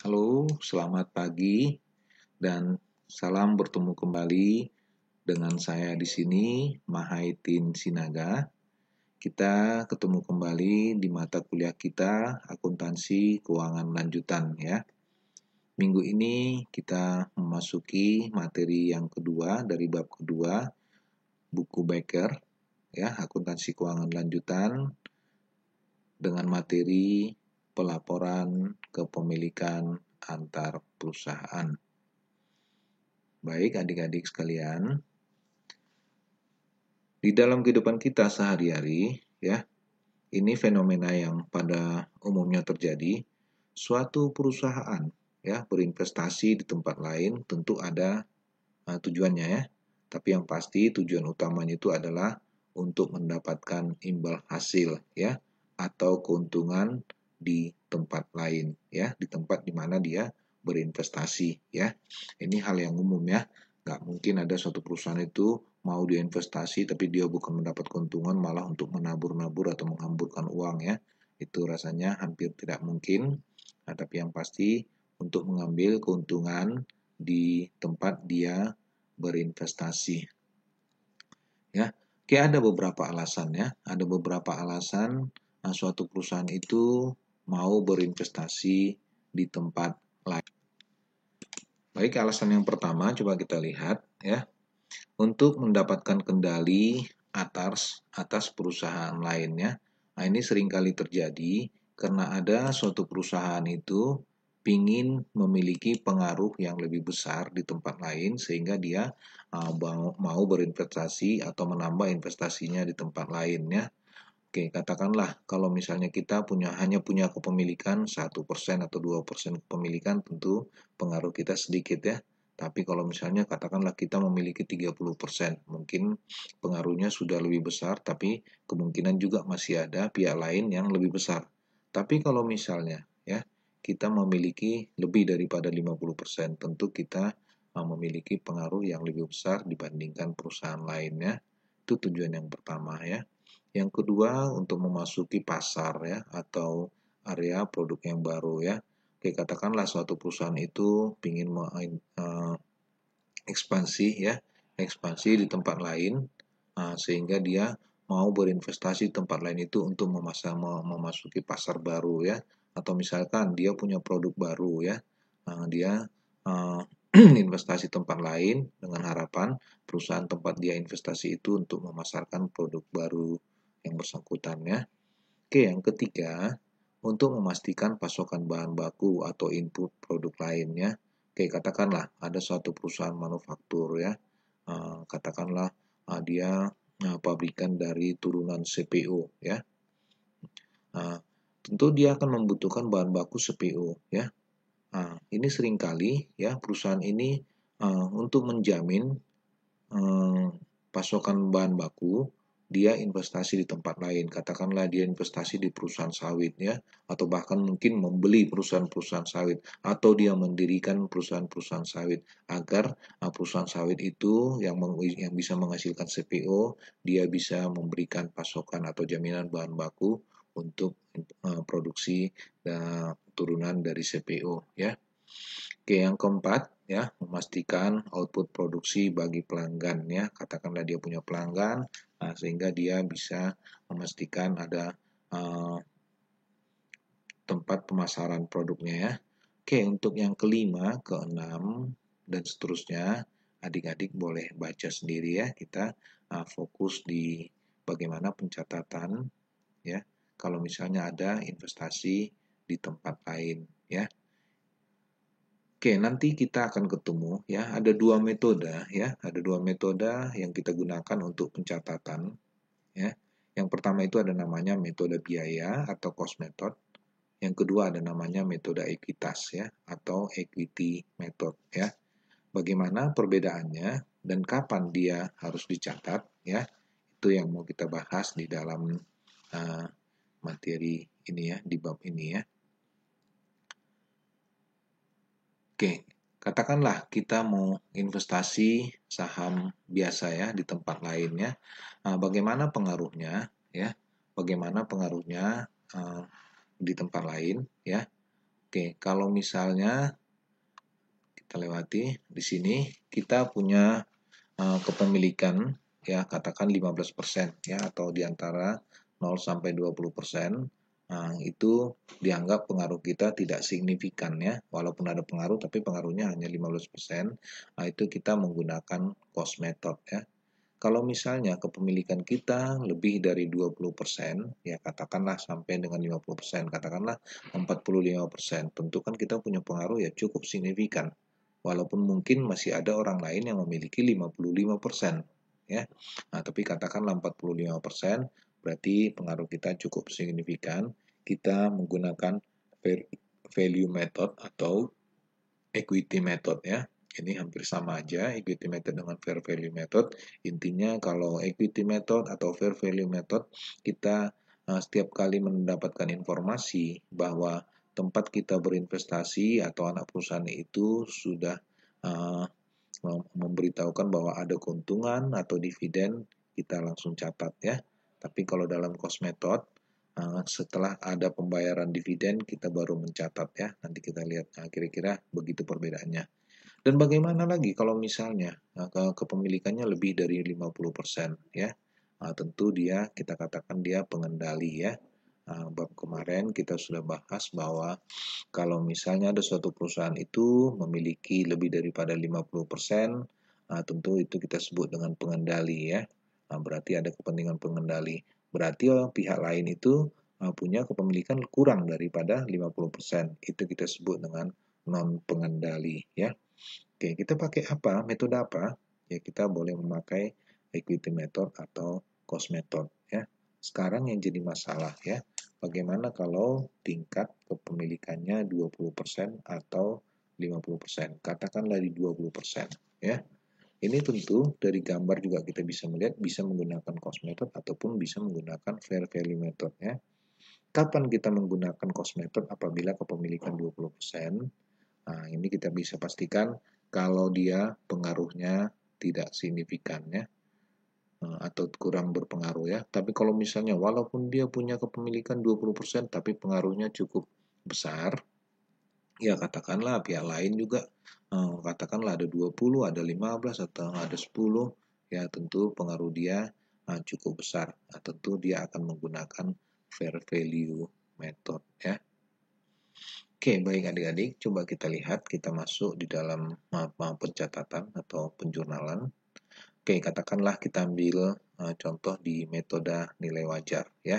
Halo, selamat pagi dan salam bertemu kembali dengan saya di sini, Mahaitin Sinaga. Kita ketemu kembali di mata kuliah kita, akuntansi keuangan lanjutan ya. Minggu ini kita memasuki materi yang kedua dari bab kedua, buku Becker ya, akuntansi keuangan lanjutan dengan materi pelaporan kepemilikan antar perusahaan. Baik adik-adik sekalian, di dalam kehidupan kita sehari-hari ya, ini fenomena yang pada umumnya terjadi. Suatu perusahaan ya berinvestasi di tempat lain tentu ada tujuannya ya. Tapi yang pasti tujuan utamanya itu adalah untuk mendapatkan imbal hasil ya atau keuntungan di tempat lain ya, di tempat di mana dia berinvestasi ya. Ini hal yang umum ya. Nggak mungkin ada suatu perusahaan itu mau diinvestasi tapi dia bukan mendapat keuntungan malah untuk menabur-nabur atau menghamburkan uang ya. Itu rasanya hampir tidak mungkin. Nah, tapi yang pasti untuk mengambil keuntungan di tempat dia berinvestasi. Ya, oke, ada beberapa alasan ya. Ada beberapa alasan suatu perusahaan itu mau berinvestasi di tempat lain. Baik, alasan yang pertama coba kita lihat ya. Untuk mendapatkan kendali atas perusahaan lainnya. Nah, ini seringkali terjadi karena ada suatu perusahaan itu ingin memiliki pengaruh yang lebih besar di tempat lain sehingga dia mau berinvestasi atau menambah investasinya di tempat lain ya. Oke, katakanlah kalau misalnya kita hanya punya kepemilikan 1% atau 2% kepemilikan, tentu pengaruh kita sedikit ya. Tapi kalau misalnya katakanlah kita memiliki 30%, mungkin pengaruhnya sudah lebih besar, tapi kemungkinan juga masih ada pihak lain yang lebih besar. Tapi kalau misalnya ya kita memiliki lebih daripada 50%, tentu kita memiliki pengaruh yang lebih besar dibandingkan perusahaan lainnya. Itu tujuan yang pertama ya. Yang kedua, untuk memasuki pasar ya atau area produk yang baru ya. Oke, katakanlah suatu perusahaan itu ingin ekspansi ya, ekspansi di tempat lain sehingga dia mau berinvestasi di tempat lain itu untuk memasuki pasar baru ya. Atau misalkan dia punya produk baru ya, dia investasi tempat lain dengan harapan perusahaan tempat dia investasi itu untuk memasarkan produk baru yang bersangkutan ya. Oke, yang ketiga, untuk memastikan pasokan bahan baku atau input produk lainnya. Oke, katakanlah ada suatu perusahaan manufaktur ya, katakanlah dia pabrikan dari turunan CPU ya. Tentu dia akan membutuhkan bahan baku CPU ya. Ini seringkali ya perusahaan ini untuk menjamin pasokan bahan baku, dia investasi di tempat lain. Katakanlah dia investasi di perusahaan sawit ya, atau bahkan mungkin membeli perusahaan-perusahaan sawit, atau dia mendirikan perusahaan-perusahaan sawit agar perusahaan sawit itu yang bisa menghasilkan CPO, dia bisa memberikan pasokan atau jaminan bahan baku untuk produksi turunan dari CPO ya. Oke, yang keempat ya, memastikan output produksi bagi pelanggan ya. Katakanlah dia punya pelanggan, sehingga dia bisa memastikan ada tempat pemasaran produknya ya. Oke, untuk yang kelima, keenam, dan seterusnya, adik-adik boleh baca sendiri ya. Kita fokus di bagaimana pencatatan ya. Kalau misalnya ada investasi di tempat lain ya. Oke, nanti kita akan ketemu ya. Ada dua metode ya. Ada dua metode yang kita gunakan untuk pencatatan ya. Yang pertama itu ada namanya metode biaya atau cost method. Yang kedua ada namanya metode ekuitas ya atau equity method ya. Bagaimana perbedaannya dan kapan dia harus dicatat ya. Itu yang mau kita bahas di dalam materi ini ya, di bab ini ya. Oke, katakanlah kita mau investasi saham biasa ya di tempat lainnya. Bagaimana pengaruhnya ya? Bagaimana pengaruhnya di tempat lain ya? Oke, kalau misalnya kita lewati di sini, kita punya kepemilikan ya katakan 15% ya atau di antara 0 sampai 20%. Itu dianggap pengaruh kita tidak signifikan ya, walaupun ada pengaruh tapi pengaruhnya hanya 15%. Itu kita menggunakan cost method ya. Kalau misalnya kepemilikan kita lebih dari 20%, ya katakanlah sampai dengan 50%, katakanlah 45%, tentu kan kita punya pengaruh ya cukup signifikan. Walaupun mungkin masih ada orang lain yang memiliki 55%, ya. Nah, tapi katakanlah 45%, berarti pengaruh kita cukup signifikan. Kita menggunakan value method atau equity method ya. Ini hampir sama aja, equity method dengan fair value method. Intinya kalau equity method atau fair value method, kita setiap kali mendapatkan informasi bahwa tempat kita berinvestasi atau anak perusahaan itu sudah uh, memberitahukan bahwa ada keuntungan atau dividen, kita langsung catat ya. Tapi kalau dalam cost method, setelah ada pembayaran dividen, kita baru mencatat ya. Nanti kita lihat kira-kira begitu perbedaannya. Dan bagaimana lagi kalau misalnya kepemilikannya lebih dari 50% ya. Tentu dia kita katakan dia pengendali ya. Bab kemarin kita sudah bahas bahwa kalau misalnya ada suatu perusahaan itu memiliki lebih daripada 50%, tentu itu kita sebut dengan pengendali ya. Berarti ada kepentingan pengendali. Berarti pihak lain itu punya kepemilikan kurang daripada 50%. Itu kita sebut dengan non pengendali ya. Oke, kita pakai apa? Metode apa? Ya, kita boleh memakai equity method atau cost method ya. Sekarang yang jadi masalah ya, bagaimana kalau tingkat kepemilikannya 20% atau 50%? Katakanlah di 20% ya. Ini tentu dari gambar juga kita bisa melihat bisa menggunakan cost method ataupun bisa menggunakan fair value method ya. Kapan kita menggunakan cost method? Apabila kepemilikan 20%. Nah, ini kita bisa pastikan kalau dia pengaruhnya tidak signifikan ya, atau kurang berpengaruh ya. Tapi kalau misalnya walaupun dia punya kepemilikan 20% tapi pengaruhnya cukup besar, ya katakanlah pihak lain juga katakanlah ada 20, ada 15 atau ada 10, ya tentu pengaruh dia cukup besar. Tentu dia akan menggunakan fair value method ya. Oke, baik adik-adik, coba kita lihat, kita masuk di dalam pencatatan atau penjurnalan. Oke, katakanlah kita ambil contoh di metode nilai wajar ya.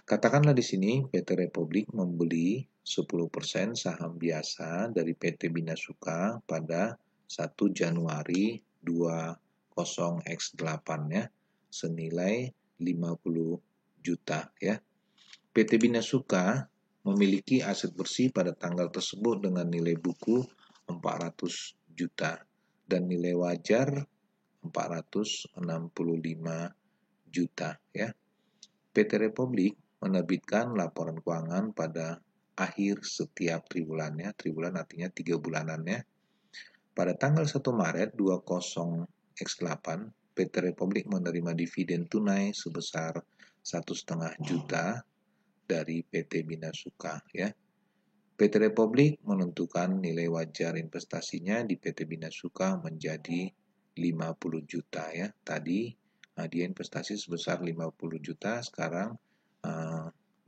Katakanlah di sini PT Republik membeli 10% saham biasa dari PT Bina Suka pada 1 Januari 20X8 ya, senilai 50 juta ya. PT Bina Suka memiliki aset bersih pada tanggal tersebut dengan nilai buku 400 juta dan nilai wajar 465 juta ya. PT Republik menerbitkan laporan keuangan pada akhir setiap tribulannya, tribulan artinya 3 bulanannya. Pada tanggal 1 Maret 20X8, PT Republik menerima dividen tunai sebesar 1,5 juta dari PT Bina Suka ya. PT Republik menentukan nilai wajar investasinya di PT Bina Suka menjadi 50 juta ya. Tadi dia investasi sebesar 50 juta, sekarang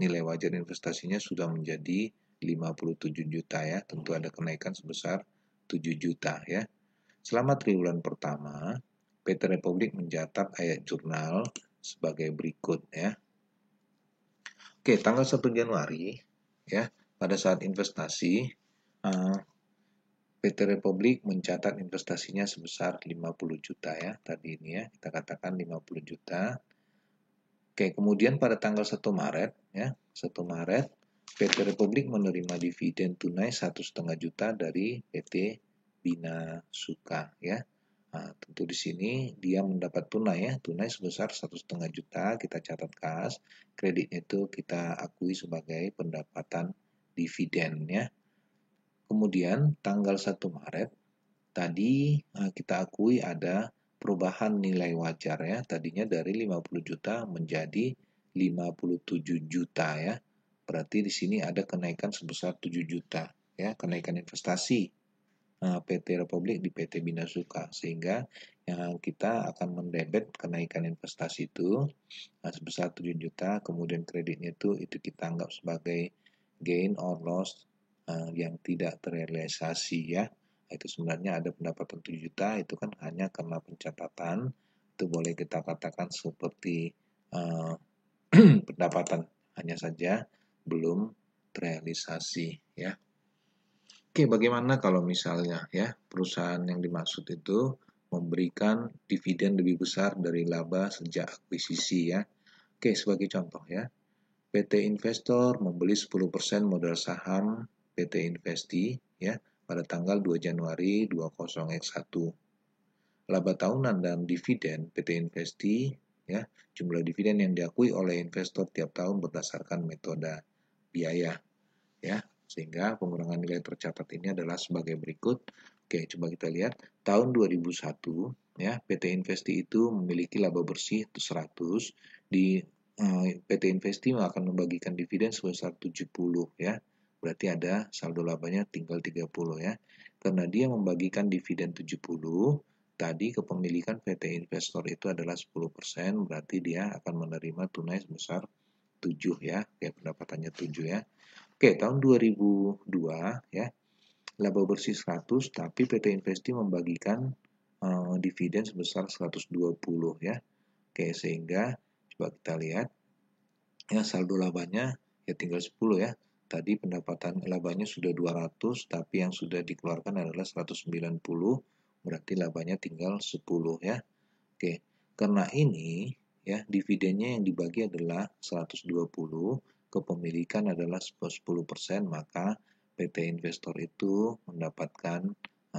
nilai wajar investasinya sudah menjadi 57 juta ya. Tentu ada kenaikan sebesar 7 juta ya. Selama triwulan pertama, PT Republik mencatat ayat jurnal sebagai berikut ya. Oke, tanggal 1 Januari ya, pada saat investasi PT Republik mencatat investasinya sebesar 50 juta ya. Tadi ini ya, kita katakan 50 juta. Oke, kemudian pada tanggal 1 Maret ya, 1 Maret PT Republik menerima dividen tunai 1,5 juta dari PT Bina Suka ya. Nah, tentu di sini dia mendapat tunai ya, tunai sebesar 1,5 juta, kita catat kas, kreditnya itu kita akui sebagai pendapatan dividen ya. Kemudian tanggal 1 Maret tadi kita akui ada perubahan nilai wajar ya, tadinya dari 50 juta menjadi 57 juta ya. berarti di sini ada kenaikan sebesar 7 juta, ya, kenaikan investasi PT Republik di PT Bina Suka, sehingga kita akan mendebet kenaikan investasi itu sebesar 7 juta, kemudian kreditnya itu kita anggap sebagai gain or loss yang tidak terrealisasi, ya. Itu sebenarnya ada pendapatan 7 juta, itu kan hanya karena pencatatan, itu boleh kita katakan seperti pendapatan, hanya saja belum terrealisasi, ya. Oke, bagaimana kalau misalnya ya perusahaan yang dimaksud itu memberikan dividen lebih besar dari laba sejak akuisisi, ya. Oke, sebagai contoh ya, PT Investor membeli 10% modal saham PT Investi ya pada tanggal 2 Januari 20X1. Laba tahunan dan dividen PT Investi ya, jumlah dividen yang diakui oleh investor tiap tahun berdasarkan metode biaya, ya, sehingga pengurangan nilai tercatat ini adalah sebagai berikut. Oke, coba kita lihat tahun 2001 ya, PT Investi itu memiliki laba bersih 100, di PT Investi akan membagikan dividen sebesar 70, ya. Berarti ada saldo labanya tinggal 30, ya. Karena dia membagikan dividen 70, tadi kepemilikan PT Investor itu adalah 10%, berarti dia akan menerima tunai sebesar 7, ya. Kayak pendapatannya 7, ya. Oke, tahun 2002 ya, laba bersih 100, tapi PT Investi membagikan dividen sebesar 120, ya. Oke, sehingga coba kita lihat ya, saldo labanya ya tinggal 10, ya. Tadi pendapatan labanya sudah 200, tapi yang sudah dikeluarkan adalah 190, berarti labanya tinggal 10, ya. Oke, karena ini ya dividennya yang dibagi adalah 120, kepemilikan adalah 10%, maka PT Investor itu mendapatkan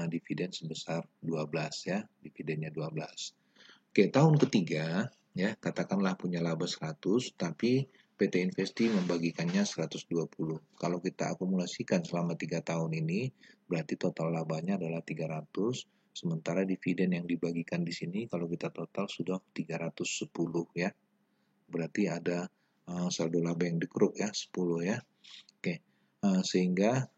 dividen sebesar 12, ya, dividennya 12. Oke, tahun ketiga ya, katakanlah punya laba 100, tapi PT Investi membagikannya 120. Kalau kita akumulasikan selama 3 tahun ini, berarti total labanya adalah 300, sementara dividen yang dibagikan di sini kalau kita total sudah 310, ya. Berarti ada saldo laba yang dikeruk, ya, 10, ya. Oke, sehingga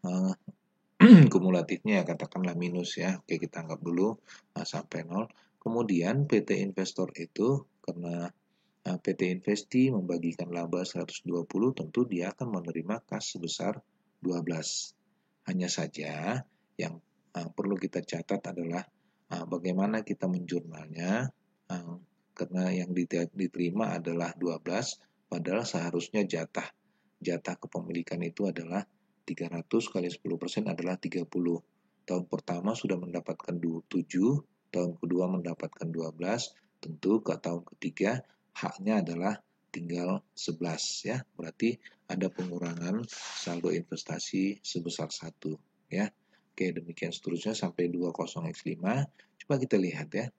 kumulatifnya katakanlah minus, ya. Oke, kita anggap dulu sampai 0. Kemudian PT Investor itu karena PT Investi membagikan laba 120, tentu dia akan menerima kas sebesar 12. Hanya saja yang perlu kita catat adalah bagaimana kita menjurnalnya, karena yang diterima adalah 12, padahal seharusnya jatah kepemilikan itu adalah 300 kali 10% adalah 30. Tahun pertama sudah mendapatkan 7, tahun kedua mendapatkan 12, tentu ke tahun ketiga haknya adalah tinggal 11, ya. Berarti ada pengurangan saldo investasi sebesar 1, ya. Oke, demikian seterusnya sampai 20x5. Coba kita lihat ya.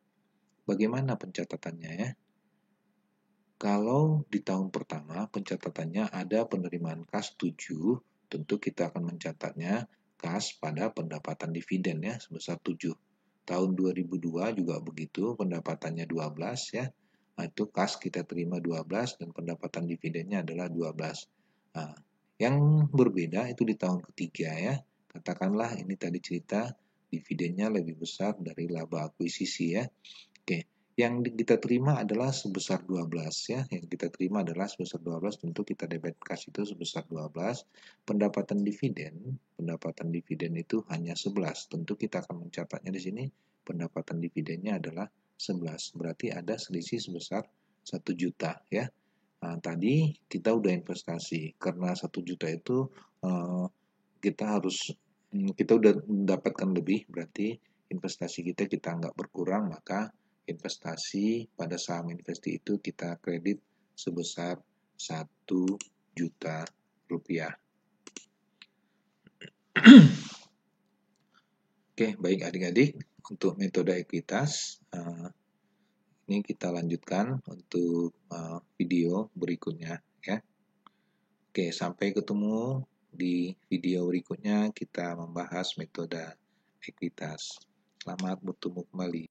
Bagaimana pencatatannya, ya. Kalau di tahun pertama pencatatannya ada penerimaan kas 7, tentu kita akan mencatatnya kas pada pendapatan dividen, ya, sebesar 7. Tahun 2002 juga begitu, pendapatannya 12, ya. Nah, itu kas kita terima 12 dan pendapatan dividennya adalah 12. Nah, yang berbeda itu di tahun ketiga, ya. Katakanlah ini tadi cerita dividennya lebih besar dari laba akuisisi, ya. Oke, yang kita terima adalah sebesar 12, ya. Yang kita terima adalah sebesar 12, tentu kita debit kas itu sebesar 12. Pendapatan dividen itu hanya 11. Tentu kita akan mencatatnya di sini pendapatan dividennya adalah 11. Berarti ada selisih sebesar 1 juta, ya. Nah, tadi kita udah investasi. Karena 1 juta itu kita udah mendapatkan lebih, berarti investasi kita nggak berkurang, maka investasi pada saham investi itu kita kredit sebesar 1 juta rupiah. Oke, baik adik-adik, untuk metode ekuitas ini kita lanjutkan untuk video berikutnya, ya. Oke, sampai ketemu di video berikutnya kita membahas metode ekuitas. Selamat bertemu kembali.